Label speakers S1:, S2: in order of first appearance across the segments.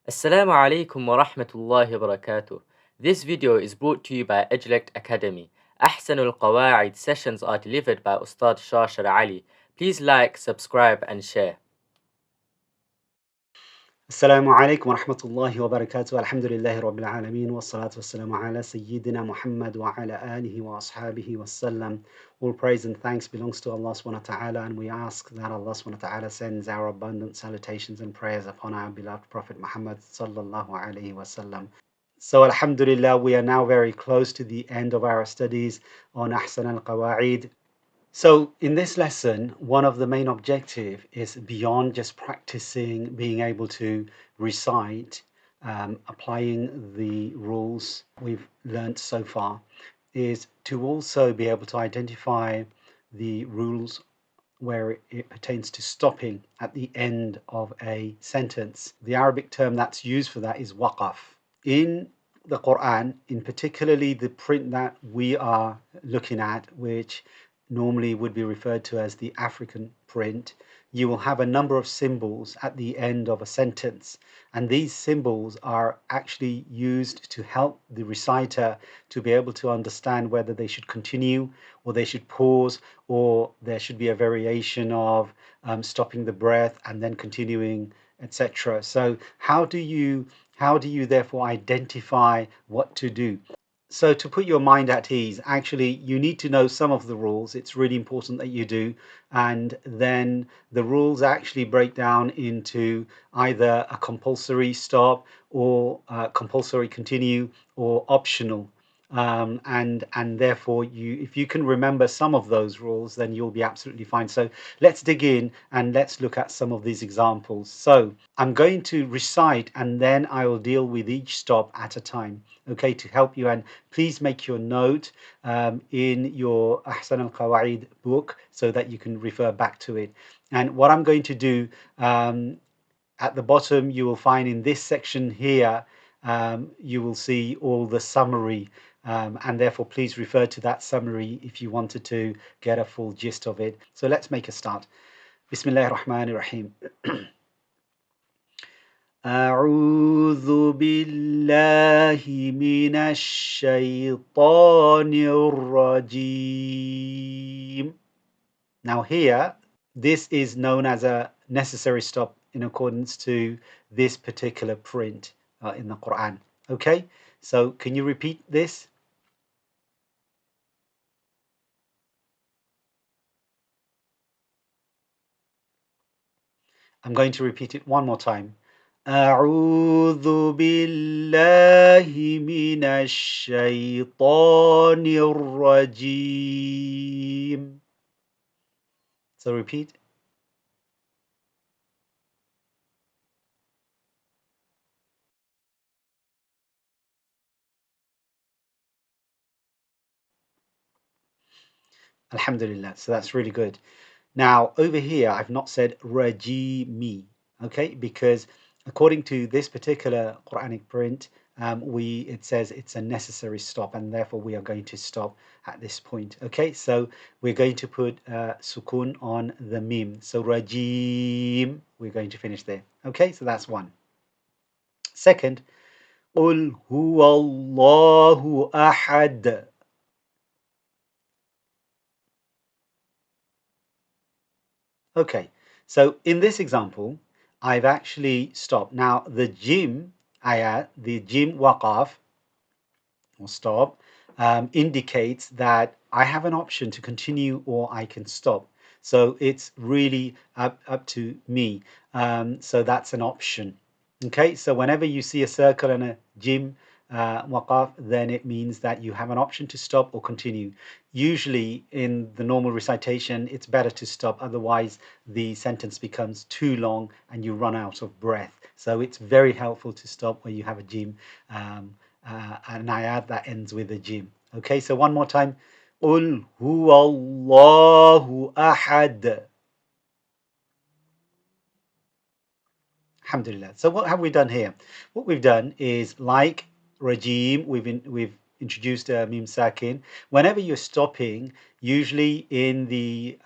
S1: Assalamu alaikum wa rahmatullahi wa barakatuh. This video is brought to you by Edullect Academy. Ahsanul Qawaid sessions are delivered by Ustadh Shah. Please like, subscribe and share.
S2: السلام عليكم ورحمة الله وبركاته الحمد لله رب العالمين والصلاة والسلام على سيدنا محمد وعلى آله وأصحابه وسلم. All praise and thanks belongs to Allah subhanahu wa ta'ala, and we ask that Allah subhanahu wa ta'ala sends our abundant salutations and prayers upon our beloved Prophet Muhammad sallallahu alayhi wasallam. So alhamdulillah, we are now very close to the end of our studies on Ahsan al-Qawaid. So in this lesson, one of the main objective is beyond just practicing being able to recite, applying the rules we've learnt so far, is to also be able to identify the rules where it pertains to stopping at the end of a sentence. The Arabic term that's used for that is waqaf. In the Quran, in particularly the print that we are looking at, which normally would be referred to as the African print, you will have a number of symbols at the end of a sentence. And these symbols are actually used to help the reciter to be able to understand whether they should continue or they should pause, or there should be a variation of stopping the breath and then continuing, etc. So how do you therefore identify what to do? So to put your mind at ease, actually, you need to know some of the rules. It's really important that you do. And then the rules actually break down into either a compulsory stop or compulsory continue or optional. And therefore, if you can remember some of those rules, then you'll be absolutely fine. So let's dig in and let's look at some of these examples. So I'm going to recite and then I will deal with each stop at a time, okay, to help you. And please make your note in your Ahsan al-Qawaid book so that you can refer back to it. And what I'm going to do, at the bottom, you will find in this section here, you will see all the summary. And therefore, please refer to that summary if you wanted to get a full gist of it. So let's make a start. Bismillah ar-Rahman ar-Rahim. أعوذ بالله من الشيطان الرجيم. Now here, this is known as a necessary stop in accordance to this particular print in the Quran. Okay, so can you repeat this? I'm going to repeat it one more time. أعوذ بالله من الشيطان الرجيم. So repeat. Alhamdulillah. So that's really good. Now, over here, I've not said rajimi, okay, because according to this particular Quranic print, it says it's a necessary stop, and therefore we are going to stop at this point. Okay, so we're going to put sukun on the mim. So rajim, we're going to finish there. Okay, so that's one. Second, قُلْ هُوَ اللَّهُ أَحَدٌ. Okay, so in this example, I've actually stopped. Now, the jim ayat, the jim waqaf, or stop, indicates that I have an option to continue or I can stop. So it's really up to me. So that's an option. Okay, so whenever you see a circle and a jim waqaf, then it means that you have an option to stop or continue. Usually in the normal recitation, it's better to stop, otherwise the sentence becomes too long and you run out of breath. So it's very helpful to stop where you have a jim, an ayat that ends with a jim. Okay, so one more time. قُلْ هُوَ اللَّهُ أَحَدٌ. Alhamdulillah. So what have we done here? What we've done is, like rajim, we've introduced a mim sakin. Whenever you're stopping, usually in the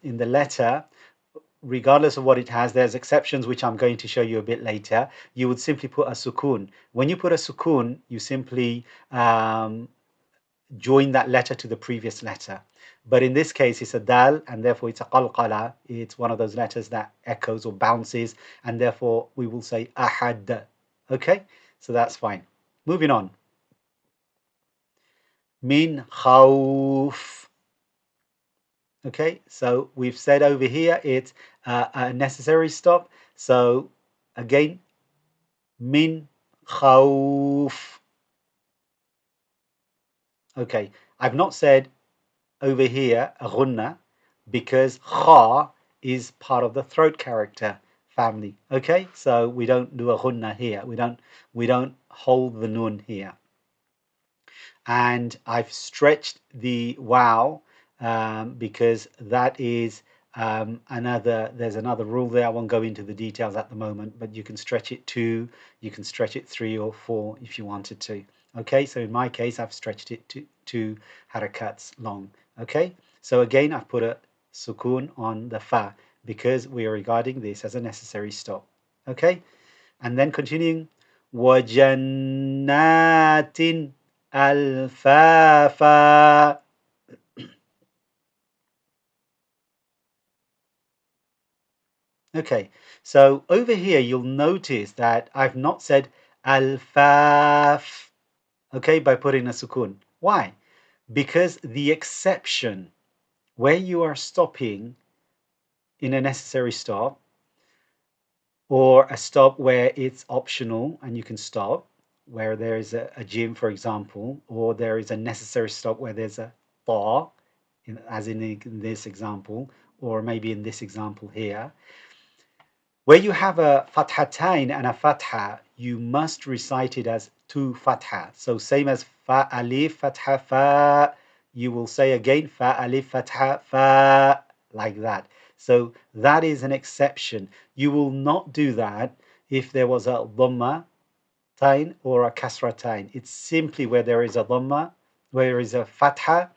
S2: letter, regardless of what it has, there's exceptions which I'm going to show you a bit later. You would simply put a sukun. When you put a sukun, you simply join that letter to the previous letter. But in this case, it's a dal, and therefore it's a qalqala. It's one of those letters that echoes or bounces, and therefore we will say ahad. Okay, so that's fine. Moving on. Min khawf. Okay, so we've said over here it's a necessary stop. So again, min khawf. Okay, I've not said over here a ghunna because kha is part of the throat character family. Okay, so we don't do a ghunna here. We don't hold the nun here. And I've stretched the wow because that is there's another rule there. I won't go into the details at the moment, but you can stretch it 2, you can stretch it 3 or 4 if you wanted to. Okay, so in my case, I've stretched it to 2 harakats long. Okay, so again, I've put a sukun on the fa because we are regarding this as a necessary stop. Okay, and then continuing, وَجَنَّاتٍ أَلْفَافًا. Okay, so over here you'll notice that I've not said alfaf, okay, by putting a sukun. Why? Because the exception where you are stopping in a necessary stop or a stop where it's optional and you can stop, where there is a gym, for example, or there is a necessary stop where there's a ta, as in this example, or maybe in this example here. Where you have a fathatain and a fatha, you must recite it as 2 fatha. So same as fa alif fatha fa, you will say again fa alif fatha fa, like that. So that is an exception. You will not do that if there was a dhamma tain or a kasra tain. It's simply where there is a dhamma, where there is a fatha,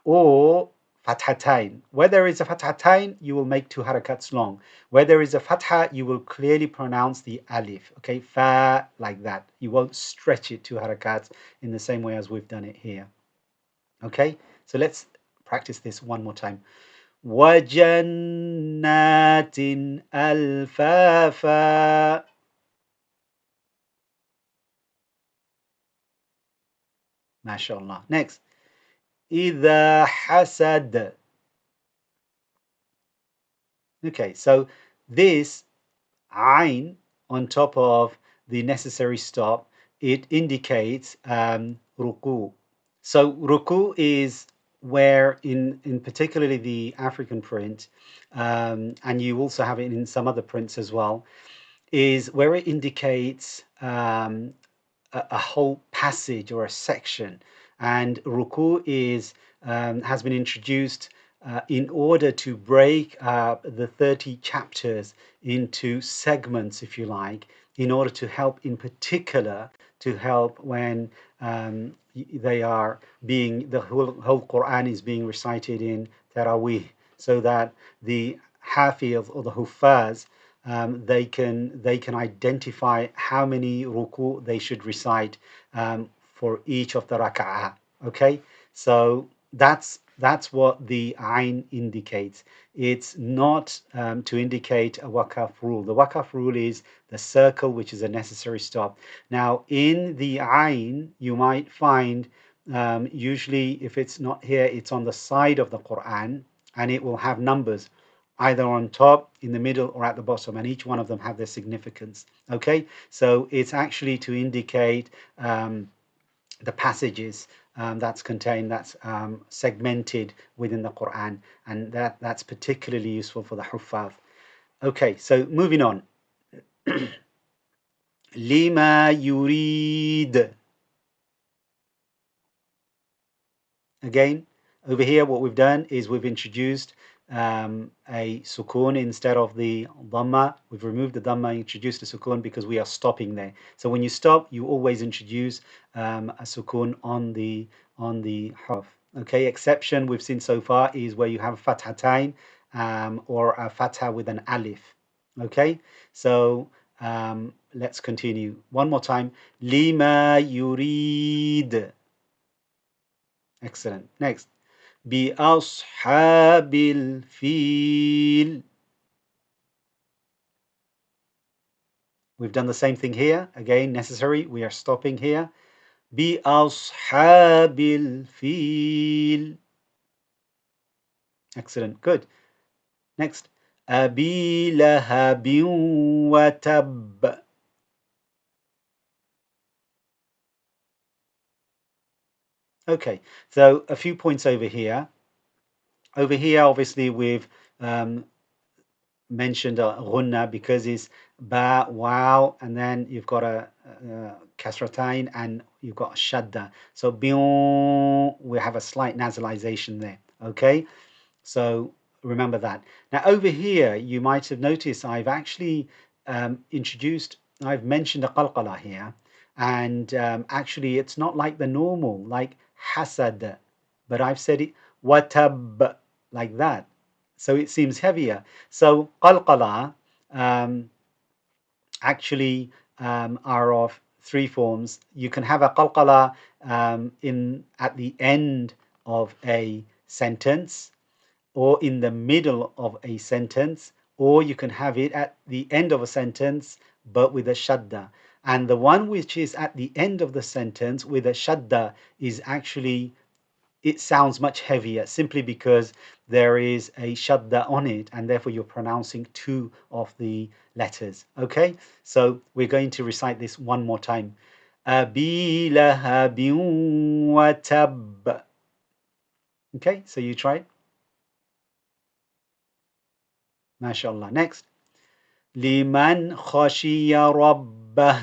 S2: or fathatain. Where there is a fathatain, you will make 2 harakats long. Where there is a fatha, you will clearly pronounce the alif. Okay, fa, like that. You won't stretch it 2 harakats in the same way as we've done it here. Okay, so let's practice this one more time. وَجَنَّاتٍ أَلْفَافًا. MashaAllah. Next. إِذَا حَسَدَ. Okay, so this ain on top of the necessary stop, it indicates ruku. So ruku is where in particularly the African print, and you also have it in some other prints as well, is where it indicates a whole passage or a section. And ruku is has been introduced in order to break the 30 chapters into segments, if you like, in order to help, in particular, to help when they are being, the whole Quran is being recited in Taraweeh, so that the Hafiz or the Huffaz they can identify how many ruku they should recite for each of the rak'ah. Okay, so that's what the ain indicates. It's not to indicate a wakaf rule. The wakaf rule is the circle, which is a necessary stop. Now, in the ain, you might find usually if it's not here, it's on the side of the Quran, and it will have numbers either on top, in the middle, or at the bottom, and each one of them have their significance. Okay, so it's actually to indicate the passages that's contained, that's segmented within the Quran, and that's particularly useful for the Huffaz. Okay, so moving on. Lima yurid. Again, over here, what we've done is we've introduced a sukun instead of the dhamma. We've removed the dhamma, introduced a sukun because we are stopping there. So when you stop, you always introduce a sukun on the harf. Okay, exception we've seen so far is where you have fathatain or a fatha with an alif. Okay, so let's continue one more time. Lima yurid. Excellent. Next, bi ashabil fil. We've done the same thing here. Again, necessary. We are stopping here. Bi ashabil fil. Excellent. Good. Next, abi lahabin wa tab. Okay, so a few points over here. Over here, obviously, we've mentioned ghunna because it's ba, wow, and then you've got a kasratain and you've got a shadda. So we have a slight nasalization there. Okay, so remember that. Now over here, you might have noticed I've actually I've mentioned a qalqala here, and actually it's not like the normal, like hasad, but I've said it watab, like that. So it seems heavier. So qalqala actually are of three forms. You can have a qalqala in at the end of a sentence, or in the middle of a sentence, or you can have it at the end of a sentence but with a shadda. And the one which is at the end of the sentence with a shadda is actually, it sounds much heavier simply because there is a shadda on it, and therefore you're pronouncing two of the letters. Okay, so we're going to recite this one more time. Abi lahabin wa tab. Okay, so you try it. MashaAllah. Next. Liman khashiya rabbah.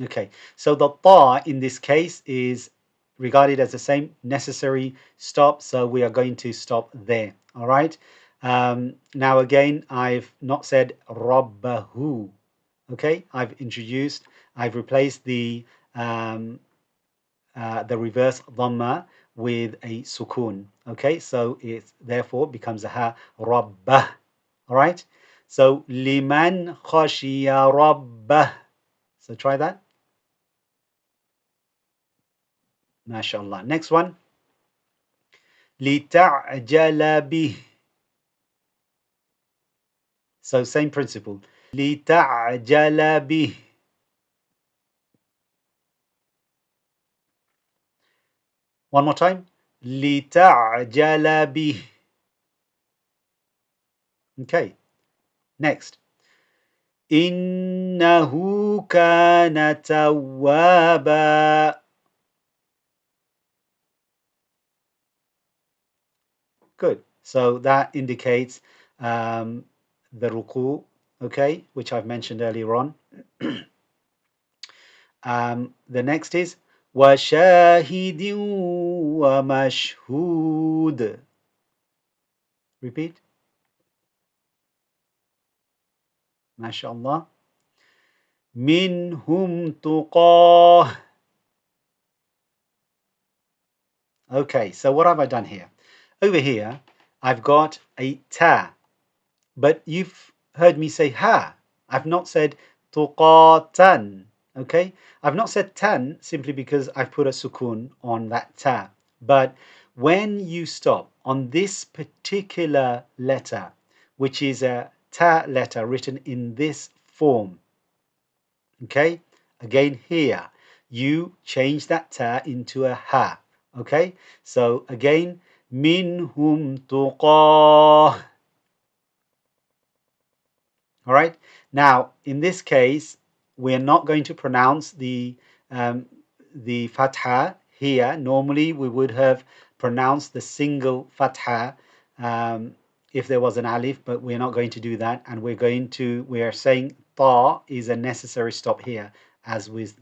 S2: Okay, so the ta in this case is regarded as the same necessary stop, so we are going to stop there. All right. Now again, I've not said rabbahu. Okay, I've replaced the reverse dhamma with a sukun. Okay, so it therefore becomes a ha, rabbah. All right, so liman khashiya rabbah. So try that. MashaAllah. Next one. لِتَعْجَلَ بِهِ. So same principle. لِتَعْجَلَ بِهِ. One more time. لِتَعْجَلَ بِهِ. Okay. Next. إِنَّهُ كَانَ تَوَّابًا. Good. So that indicates the ruku, okay, which I've mentioned earlier on. The next is وَشَاهِدٍ وَمَشْهُودٍ. Repeat. MashaAllah. Minhum tuqah. Okay, so what have I done here? Over here, I've got a ta, but you've heard me say ha. I've not said tuqatan. Okay, I've not said tan simply because I've put a sukun on that ta. But when you stop on this particular letter, which is a ta letter written in this form, okay, again here, you change that ta into a ha. Okay, so again, minhum tuqah. All right. Now, in this case, we're not going to pronounce the fatha here. Normally, we would have pronounced the single fatha if there was an alif, but we're not going to do that, and we are saying ta is a necessary stop here, as with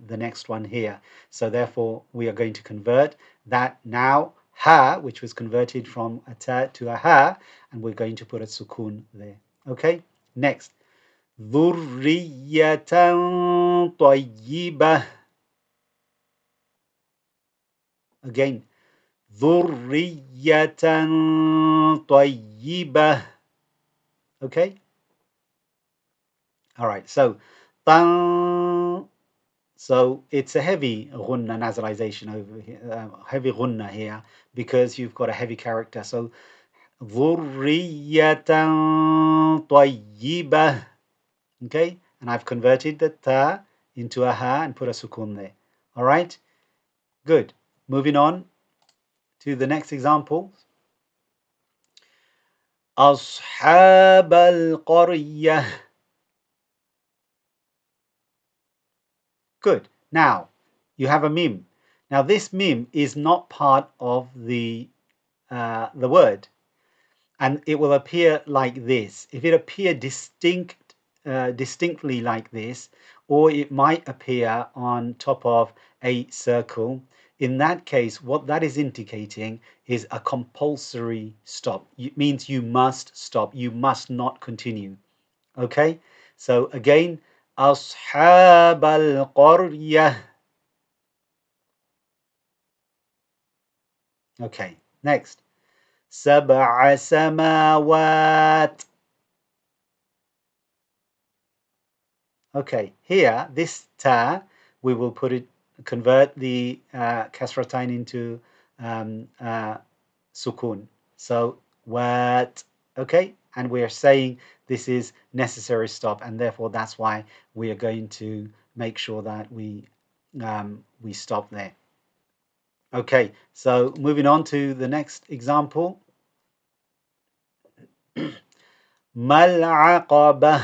S2: the next one here. So therefore, we are going to convert that now ha, which was converted from a ta to a ha, and we're going to put a sukun there. Okay. Next, ذُرِّيَّةً طَيِّبَةً. Again, ذُرِّيَّةً طَيِّبَةً. Okay? All right, so tan. So it's a heavy ghunna nasalization over here, heavy ghunna here, because you've got a heavy character. So ذُرِّيَّةً طَيِّبَةً. Okay, and I've converted the ta into a ha and put a sukun there. All right, good. Moving on to the next example. أصحاب القرية. Good. Now you have a mim. Now this mim is not part of the word, and it will appear like this. If it appear distinctly like this, or it might appear on top of a circle, in that case, what that is indicating is a compulsory stop. It means you must stop. You must not continue. Okay? So again, أصحاب القرية. Okay, next. سبع سماوات. Okay, here, this ta, we will convert the kasratain into sukun. So, wat, okay? And we are saying this is necessary stop, and therefore that's why we are going to make sure that we stop there. Okay, so moving on to the next example. Mal aqabah.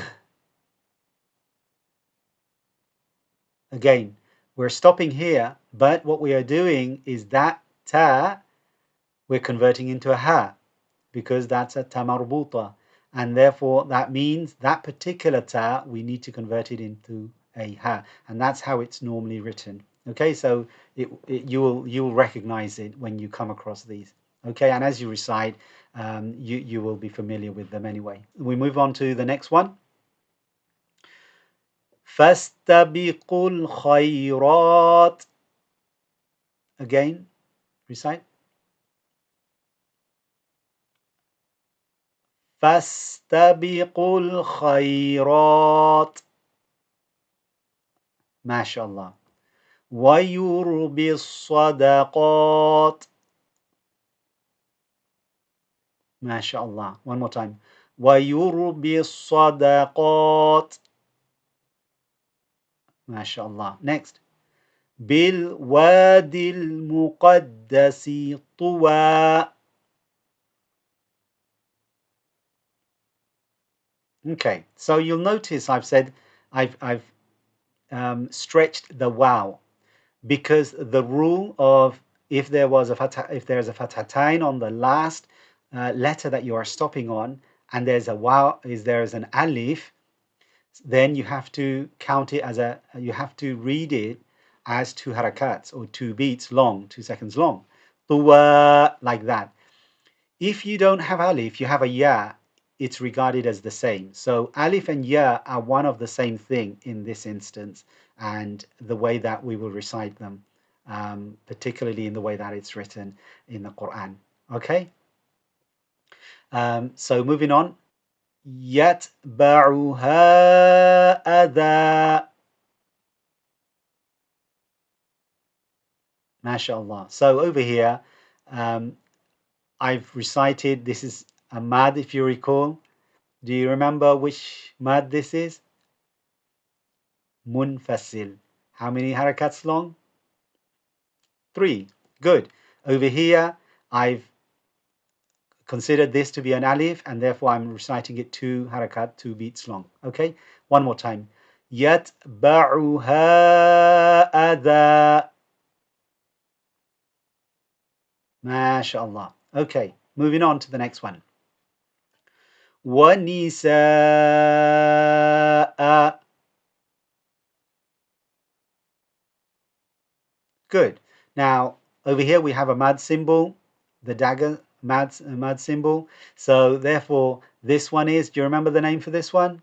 S2: Again, we're stopping here, but what we are doing is that ta we're converting into a ha, because that's a ta marbuta, and therefore that means that particular ta we need to convert it into a ha, and that's how it's normally written. Okay, so you will recognize it when you come across these. Okay, and as you recite, you will be familiar with them anyway. We move on to the next one. فاستبقوا الخيرات. Again, recite. فاستبقوا الخيرات. ما شاء الله. ويربي الصدقات. ما شاء الله. One more time. ويربي الصدقات. ما شاء الله. Next. بالوادي المقدس طوى. Okay, so you'll notice I've said I've stretched the wow, because the rule of if there's a fathatain on the last letter that you are stopping on, and there's a wow, there's an alif, then you have to count it as you have to read it as 2 harakats, or 2 beats long, 2 seconds long, like that. If you don't have alif, you have a ya, it's regarded as the same. So alif and ya are one of the same thing in this instance, and the way that we will recite them, particularly in the way that it's written in the Quran. Okay? So moving on. يَتْبَعُهَا أَذَى. MashaAllah. So over here, I've recited, this is a mad, if you recall. Do you remember which mad this is? Munfasil. How many harakats long? 3. Good. Over here, I've considered this to be an alif, and therefore I'm reciting it 2 harakat, 2 beats long. Okay? One more time. يَتْبَعُهَا أَذَى. MashaAllah. Okay, moving on to the next one. وَنِسَاءَ. Good. Now, over here we have a mad symbol, the dagger mad symbol. So therefore, this one is, do you remember the name for this one?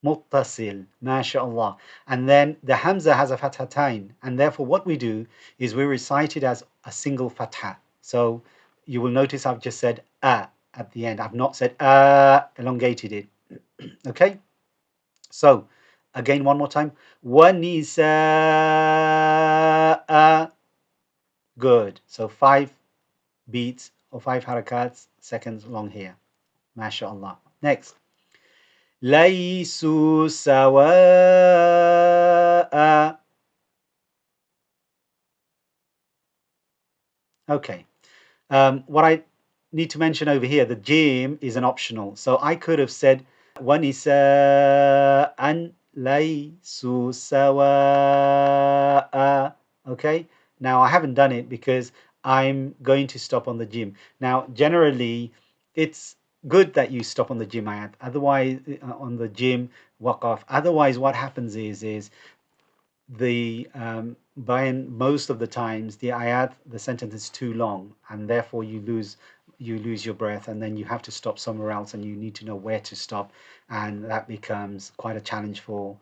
S2: muttasil, mashallah. And then the hamza has a fathatain, and therefore what we do is we recite it as a single fatha. So you will notice I've just said a at the end. I've not said elongated it. Okay? So again, one more time. وَنِسَاءَ. Good. So 5 beats or 5 harakats, seconds long here. MashaAllah. Next. لَيْسُوا سَوَاءَ. Okay. What I need to mention over here, the jim is an optional. So I could have said وَنِسَاءً لَيْسُوا سَوَاءَ. Okay. Now I haven't done it because I'm going to stop on the jim. Now generally it's good that you stop on the jim ayat. Otherwise on the jim waqaf. Otherwise what happens is the by most of the times the ayat, the sentence is too long, and therefore you lose your breath, and then you have to stop somewhere else, and you need to know where to stop, and that becomes quite a challenge for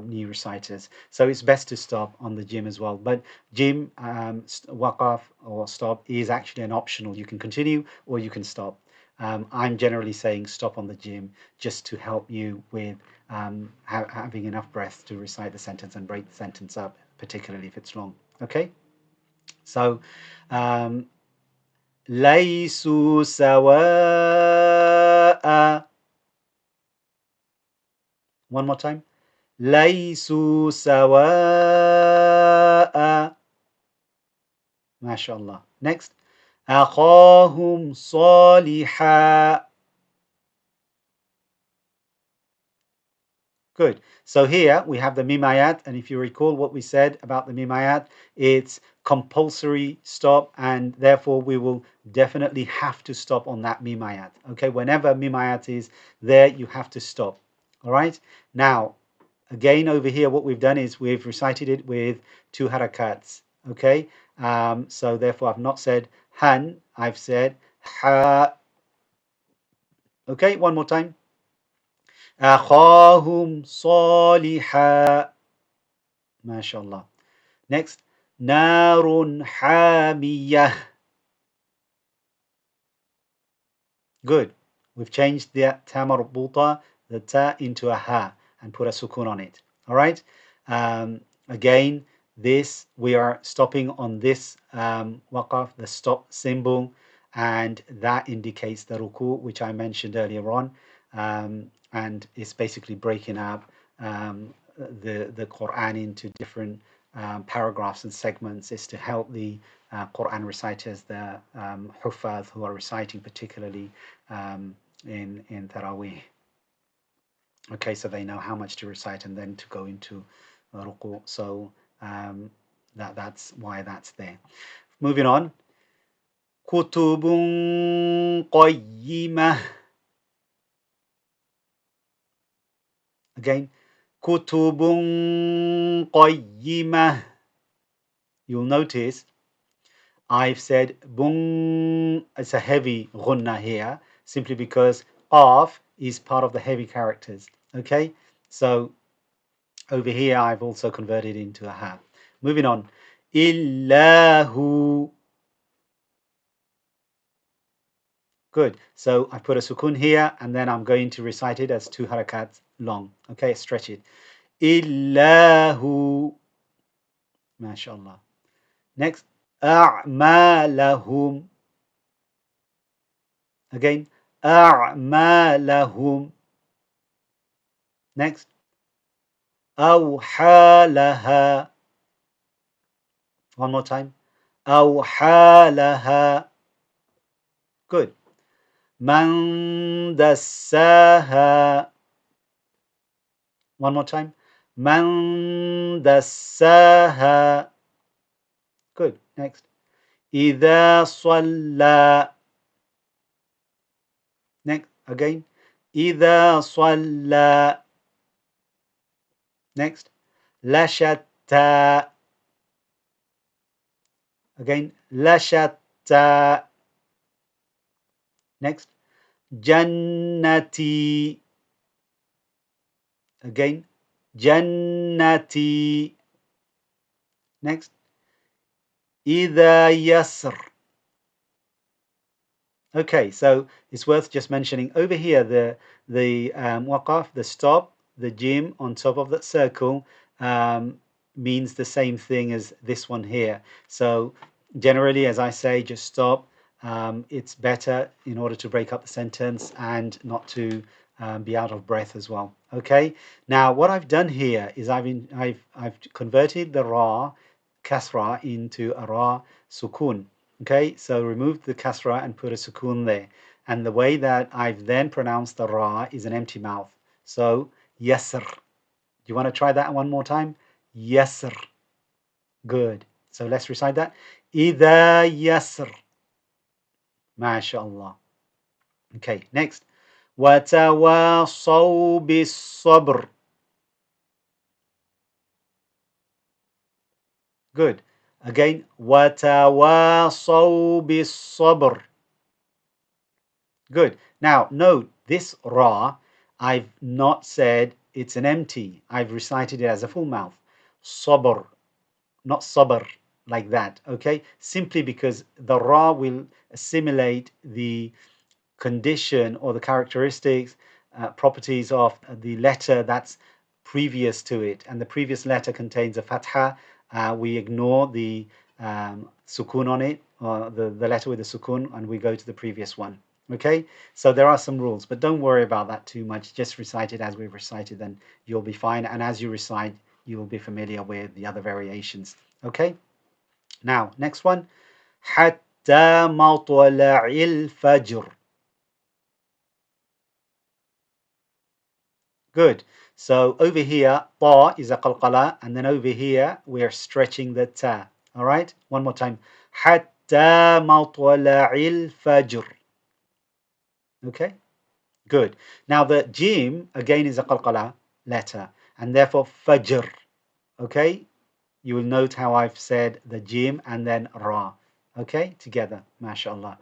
S2: new reciters. So it's best to stop on the jim as well. But jim, waqaf or stop is actually an optional. You can continue or you can stop. I'm generally saying stop on the jim just to help you with having enough breath to recite the sentence and break the sentence up, particularly if it's long. Okay, so ليسوا سواء. One more time. ليسوا سواء. MashaAllah. Next. أخاهم صالحا. Good. So here we have the mimayat, and if you recall what we said about the mimayat, it's compulsory stop, and therefore we will definitely have to stop on that mimayat. Okay, whenever mimayat is there, you have to stop. All right. Now, again over here, what we've done is we've recited it with 2 harakats. Okay. So therefore, I've not said han. I've said ha. Okay. One more time. أخاهم صالحا. MashaAllah. Next. نار حامية. Good. We've changed the ta marbuta, the ta, into a ha and put a sukun on it. All right. Again, this we are stopping on this waqaf, the stop symbol, and that indicates the ruku, which I mentioned earlier on, and it's basically breaking up the Quran into different paragraphs and segments. Is to help the Quran reciters, the Huffaz who are reciting particularly in Taraweeh. Okay, so they know how much to recite and then to go into ruku. So that's why that's there. Moving on. Kutubun qayyimah. Again. Kutubun qayyimah. You'll notice I've said bung. It's a heavy ghunna here, simply because qaf is part of the heavy characters. Okay, so over here I've also converted into a ha. Moving on. Illahu. Good. So I put a sukun here, and then I'm going to recite it as 2 harakats long. Okay, stretch it. Illahu. MashaAllah. Next. A'malahum. Again. A'malahum. Next. أوحى لها. One more time. أوحى لها. Good. من دساها. One more time. من دساها. Good. Next. إذا صلى. Next. Again. إذا صلى. Next. لشتى. Again. لشتى. Next. جنتي. Again, Jannati. Next, إذا يسر. Okay, so it's worth just mentioning over here the waqaf, the stop, the jim on top of that circle means the same thing as this one here. So generally, as I say, just stop. It's better in order to break up the sentence and not to be out of breath as well. Okay. Now, what I've done here is I've converted the ra kasra into a ra sukun. Okay, so remove the kasra and put a sukun there. And the way that I've then pronounced the ra is an empty mouth. So, yasr. Do you want to try that one more time? Yasr. Good. So let's recite that. إذا يسر. MashaAllah. Okay, next. وتواصوا بالصبر. Good. Again, وتواصوا بالصبر. Good. Now, note this ra, I've not said it's an empty. I've recited it as a full mouth. Sabr, not sabr, like that. Okay? Simply because the ra will assimilate the condition or the characteristics, properties of the letter that's previous to it. And the previous letter contains a fatha. We ignore the sukun on it, or the letter with the sukun, and we go to the previous one. Okay, so there are some rules, but don't worry about that too much. Just recite it as we've recited, then you'll be fine. And as you recite, you will be familiar with the other variations. Okay, now next one. حتى مطلع الفجر. Good. So over here, ta is a qalqala, and then over here we're stretching the ta. All right. One more time. حتى مطلع الفجر. Okay. Good. Now the jim again is a qalqala letter, and therefore fajr. Okay. You will note how I've said the jim and then ra. Okay. Together. MashaAllah.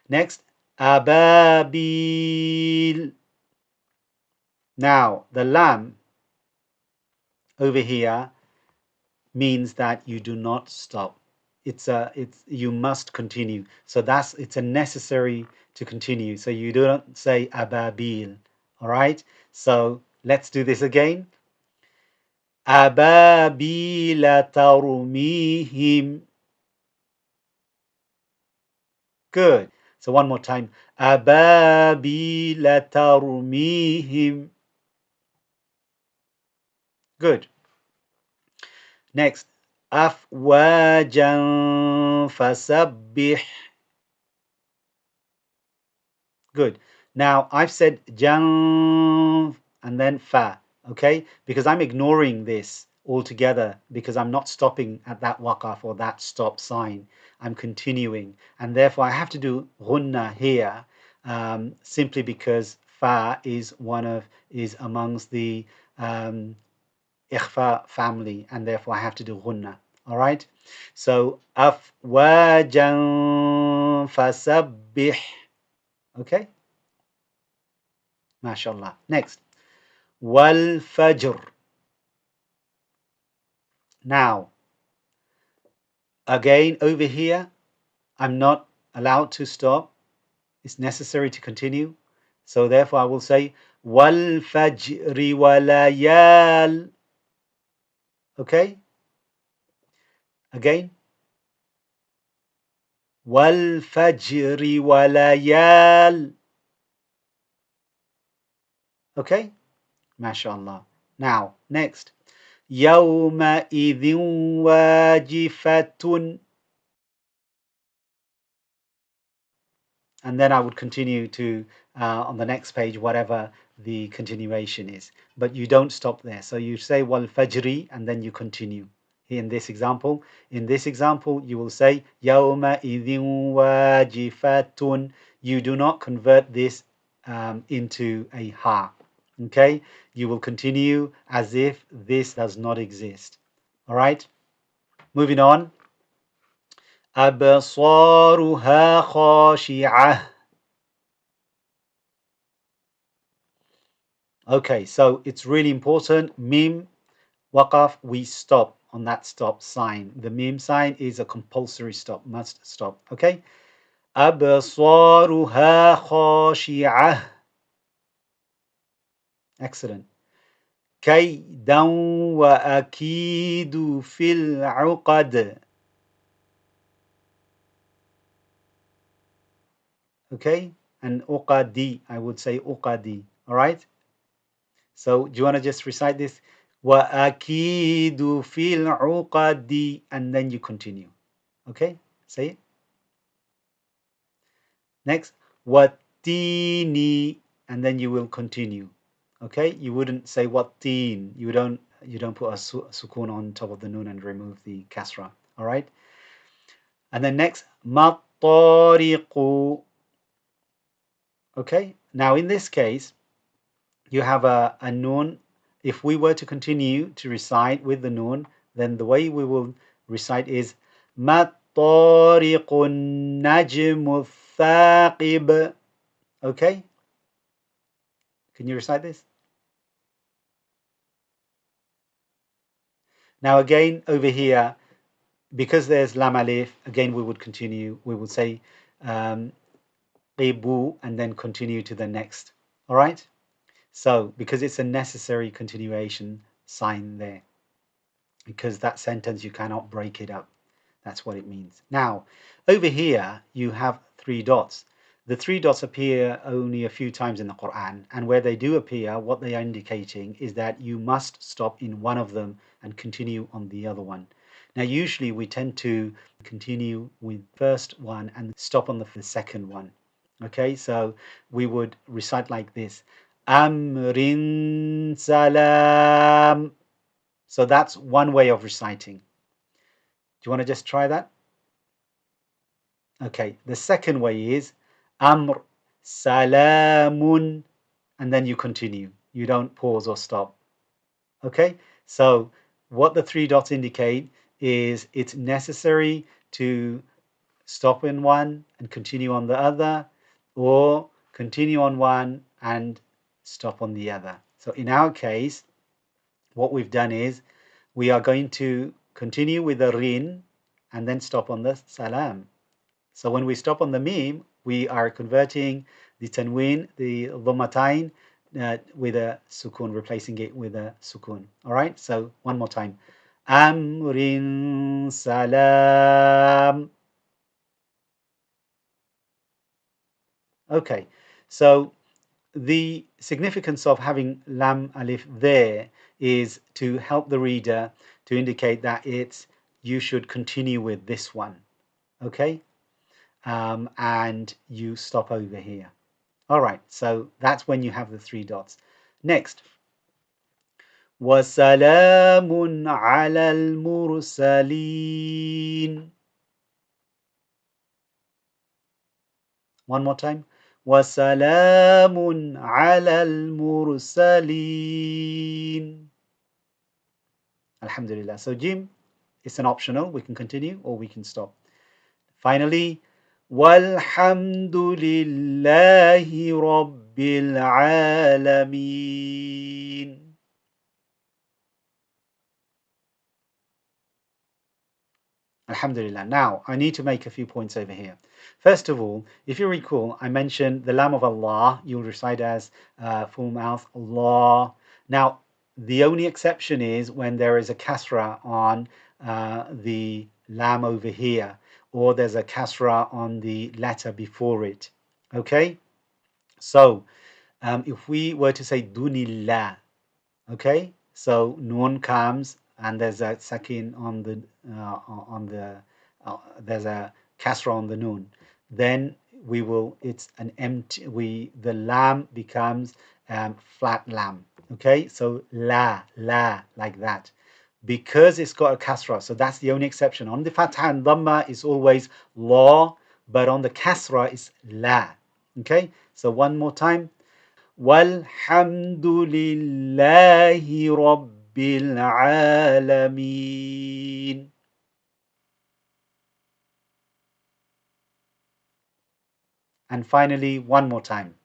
S2: Next. Ababil. Now the lam over here means that you do not stop. It's you must continue. So it's a necessary to continue. So you don't say ababil. All right. So let's do this again. Ababil tarmihim. Good. So one more time. Ababil tarmihim. Good. Next. Afwajan fasabbih. Good. Now I've said jan and then fa, okay? Because I'm ignoring this altogether because I'm not stopping at that waqaf or that stop sign. I'm continuing, and therefore I have to do ghunna here, simply because fa is amongst the ikhfa family, and therefore I have to do ghunna. All right. So afwajan fasabbih. Okay. MashaAllah. Next. Wal Fajr. Now, again over here, I'm not allowed to stop. It's necessary to continue. So therefore I will say Wal Fajri Walayal. Okay? Again. Wal Fajri Walayal. Okay? MashaAllah. Now, next. يومئذ واجفة. And then I would continue to on the next page whatever the continuation is, but you don't stop there. So you say wal fajri and then you continue. In this example you will say yawma idhin wajifatun. You do not convert this into a ha. Okay, you will continue as if this does not exist. All right, moving on. أبصارها خاشعة. Okay, so it's really important. Mim, waqaf, we stop on that stop sign. The mim sign is a compulsory stop, must stop. Okay? أبصارها خاشعة. Excellent. كيدا وأكيد في العقد. Okay? And uqadi, I would say uqadi. All right? So do you want to just recite this? وَأَكِيدُ فِي الْعُقَدِ, and then you continue. Okay? Say it. Next. وَالتِّينِ, and then you will continue. Okay? You wouldn't say وَالتِّين. You don't put a sukun on top of the noon and remove the kasra. All right? And then next. مَطَّارِقُ. Okay? Now in this case, you have a noon. If we were to continue to recite with the noon, then the way we will recite is ما الطارق النجم الثاقب. Okay? Can you recite this? Now again, over here, because there's lam alif, again we would continue. We would say qibu and then continue to the next. All right? So, because it's a necessary continuation sign there. Because that sentence, you cannot break it up. That's what it means. Now, over here, you have three dots. The three dots appear only a few times in the Quran, and where they do appear, what they are indicating is that you must stop in one of them and continue on the other one. Now, usually we tend to continue with first one and stop on the second one. Okay, so we would recite like this: Amrin salam. So that's one way of reciting. Do you want to just try that? Okay, the second way is Amr salamun, and then you continue. You don't pause or stop. Okay, so what the three dots indicate is it's necessary to stop in one and continue on the other, or continue on one and stop on the other. So in our case, what we've done is we are going to continue with the rin and then stop on the salam. So when we stop on the mim, we are converting the tanween, the dhammatain, with a sukun, replacing it with a sukun. All right, so one more time. Amrin salam. Okay, so the significance of having lam alif there is to help the reader to indicate that you should continue with this one. Okay, and you stop over here. All right, so that's when you have the three dots. Next, وَسَلَامٌ عَلَى الْمُرْسَلِينَ. One more time. وَسَلَامٌ عَلَى الْمُرْسَلِينَ. Alhamdulillah. So Jim, it's an optional. We can continue or we can stop. Finally, وَالْحَمْدُ لِلَّهِ رَبِّ الْعَالَمِينَ. Alhamdulillah. Now, I need to make a few points over here. First of all, if you recall, I mentioned the Lam of Allah, you'll recite as full mouth, Allah. Now, the only exception is when there is a kasra on the Lam over here, or there's a kasra on the letter before it. Okay? So, if we were to say Dunillah, okay, so nun comes and there's a sakin on the there's a kasra on the nun, then it's an empty, the lam becomes flat lam. Okay, so la like that, because it's got a kasra. So that's the only exception. On the fatha and dhamma is always la, but on the kasra is la. Okay, so one more time. والحمد لله رب العالمين. And finally, one more time.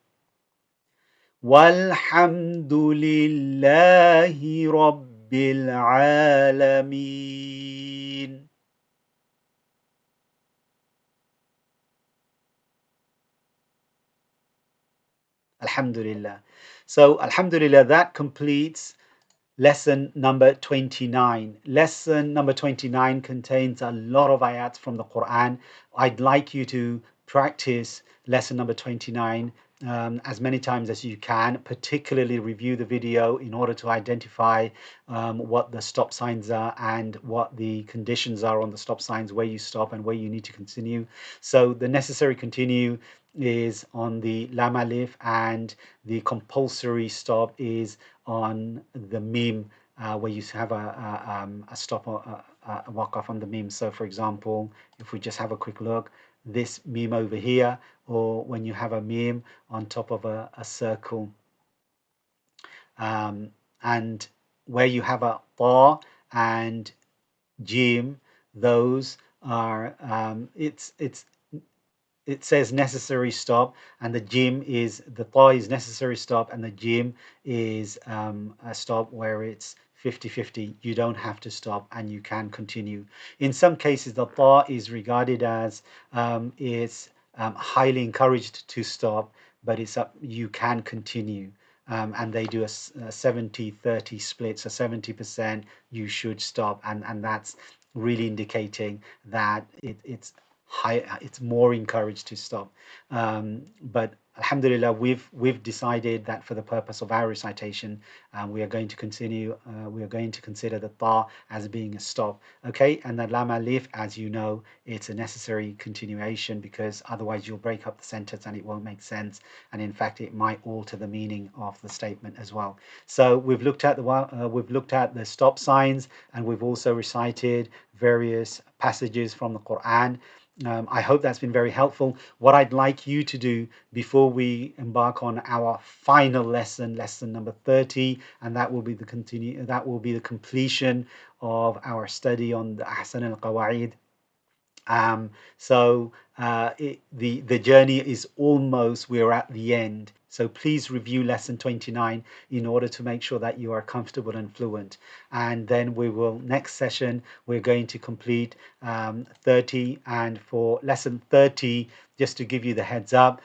S2: والحمد لله رب العالمين. Alhamdulillah. So, Alhamdulillah, that completes lesson number 29. Lesson number 29 contains a lot of ayats from the Quran. I'd like you to practice lesson number 29 as many times as you can, particularly review the video in order to identify what the stop signs are and what the conditions are on the stop signs, where you stop and where you need to continue. So the necessary continue is on the lam alif, and the compulsory stop is on the meme, where you have a stop or a walk off on the meme. So for example, if we just have a quick look, this meme over here, or when you have a meme on top of a circle, and where you have a ta and jim, those are it says necessary stop, and the jim is the ta is necessary stop, and the jim is a stop where it's 50-50. You don't have to stop and you can continue. In some cases, the ta is regarded as it's highly encouraged to stop, but it's up, you can continue. And they do a 70-30 split, so 70% you should stop, and that's really indicating that it's high, it's more encouraged to stop. But Alhamdulillah, we've decided that for the purpose of our recitation, we are going to continue. We are going to consider the ta as being a stop, okay? And the lam alif, as you know, it's a necessary continuation, because otherwise you'll break up the sentence and it won't make sense. And in fact, it might alter the meaning of the statement as well. So we've looked at the stop signs, and we've also recited various passages from the Quran. I hope that's been very helpful. What I'd like you to do before we embark on our final lesson, lesson number 30, and that will be the completion of our study on the Ahsan al-Qawaid. The journey is almost, we're at the end. So please review lesson 29 in order to make sure that you are comfortable and fluent. And then next session, we're going to complete 30. And for lesson 30, just to give you the heads up,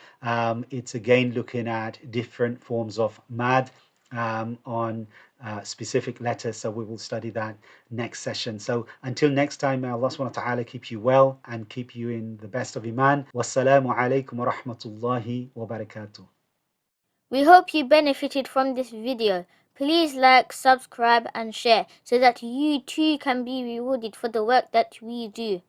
S2: it's again looking at different forms of mad on specific letters. So we will study that next session. So until next time, may Allah subhanahu wa ta'ala keep you well and keep you in the best of Iman. Wassalamu alaikum wa rahmatullahi wa barakatuh.
S3: We hope you benefited from this video. Please like, subscribe and share so that you too can be rewarded for the work that we do.